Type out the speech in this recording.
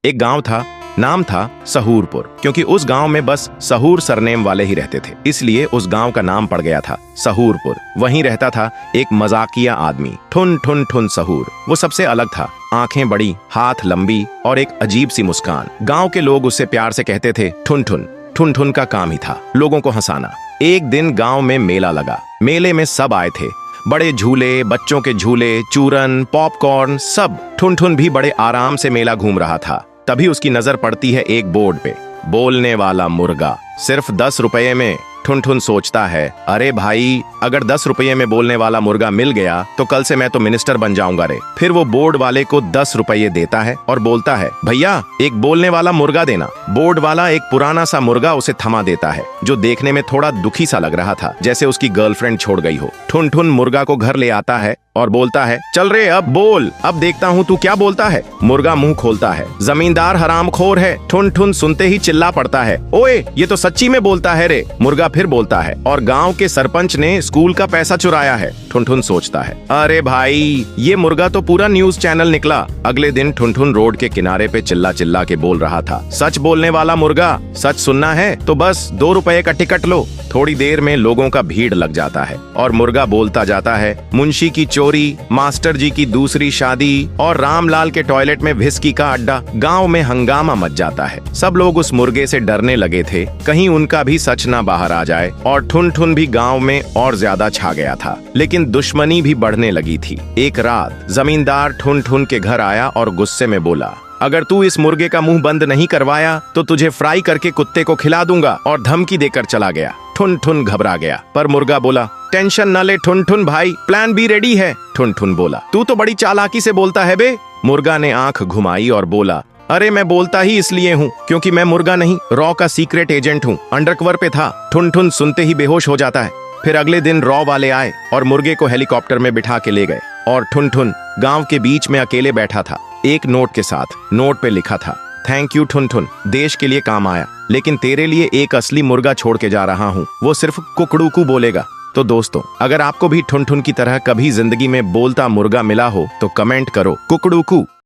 एक गांव था, नाम था सहूरपुर। क्योंकि उस गांव में बस सहूर सरनेम वाले ही रहते थे, इसलिए उस गांव का नाम पड़ गया था सहूरपुर। वहीं रहता था एक मजाकिया आदमी, ठुन ठुन ठुन सहूर। वो सबसे अलग था, आंखें बड़ी, हाथ लंबी और एक अजीब सी मुस्कान। गांव के लोग उससे प्यार से कहते थे ठुन ठुन। ठुन ठुन का काम ही था लोगों को हंसाना। एक दिन गांव में मेला लगा। मेले में सब आए थे, बड़े झूले, बच्चों के झूले, चूरन, पॉपकॉर्न, सब। ठुन ठुन भी बड़े आराम से मेला घूम रहा था। तभी उसकी नजर पड़ती है एक बोर्ड पे, बोलने वाला मुर्गा, सिर्फ 10 रुपये में। ठुन ठुन सोचता है, अरे भाई, अगर 10 रुपये में बोलने वाला मुर्गा मिल गया तो कल से मैं तो मिनिस्टर बन जाऊंगा रे। फिर वो बोर्ड वाले को 10 रुपये देता है और बोलता है, भैया एक बोलने वाला मुर्गा देना। बोर्ड वाला एक पुराना सा मुर्गा उसे थमा देता है, जो देखने में थोड़ा दुखी सा लग रहा था, जैसे उसकी गर्लफ्रेंड छोड़ गई हो। ठुन ठुन मुर्गा को घर ले आता है और बोलता है, चल रे अब बोल, अब देखता हूँ तू क्या बोलता है। मुर्गा मुंह खोलता है, जमींदार हरामखोर है। ठुन ठुन सुनते ही चिल्ला पड़ता है, ओए ये तो सच्ची में बोलता है रे। मुर्गा फिर बोलता है, और गांव के सरपंच ने स्कूल का पैसा चुराया है। ठुन ठुन सोचता है, अरे भाई, ये मुर्गा तो पूरा न्यूज चैनल निकला। अगले दिन ठुन ठुन रोड के किनारे पे चिल्ला चिल्ला के बोल रहा था, सच बोलने वाला मुर्गा, सच सुनना है तो बस 2 रुपए का टिकट लो। थोड़ी देर में लोगों का भीड़ लग जाता है और मुर्गा बोलता जाता है, मुंशी की चोरी, मास्टर जी की दूसरी शादी और रामलाल के टॉयलेट में व्हिस्की का अड्डा। गांव में हंगामा मच जाता है। सब लोग उस मुर्गे से डरने लगे थे, कहीं उनका भी सच ना बाहर आ जाए। और ठुन ठुन भी गांव में और ज्यादा छा गया था, लेकिन दुश्मनी भी बढ़ने लगी थी। एक रात जमींदार ठुन ठुन के घर आया और गुस्से में बोला, अगर तू इस मुर्गे का मुंह बंद नहीं करवाया तो तुझे फ्राई करके कुत्ते को खिला दूंगा, और धमकी देकर चला गया। ठुन ठुन घबरा गया, पर मुर्गा बोला, टेंशन न ले ठुन ठुन भाई, प्लान बी रेडी है। ठुन ठुन बोला, तू तो बड़ी चालाकी से बोलता है बे। मुर्गा ने आंख घुमाई और बोला, अरे मैं बोलता ही इसलिए हूँ क्योंकि मैं मुर्गा नहीं, रॉ का सीक्रेट एजेंट हूँ, अंडरकवर पे था। ठुन ठुन सुनते ही बेहोश हो जाता है। फिर अगले दिन रॉ वाले आए और मुर्गे को हेलीकॉप्टर में बिठा के ले गए, और ठुन ठुन गांव के बीच में अकेले बैठा था, एक नोट के साथ। नोट पे लिखा था, थैंक यू ठुन ठुन, देश के लिए काम आया, लेकिन तेरे लिए एक असली मुर्गा छोड़ के जा रहा हूँ, वो सिर्फ कुकड़ूकू बोलेगा। तो दोस्तों, अगर आपको भी ठुन ठुन की तरह कभी जिंदगी में बोलता मुर्गा मिला हो तो कमेंट करो कुकड़ूकू।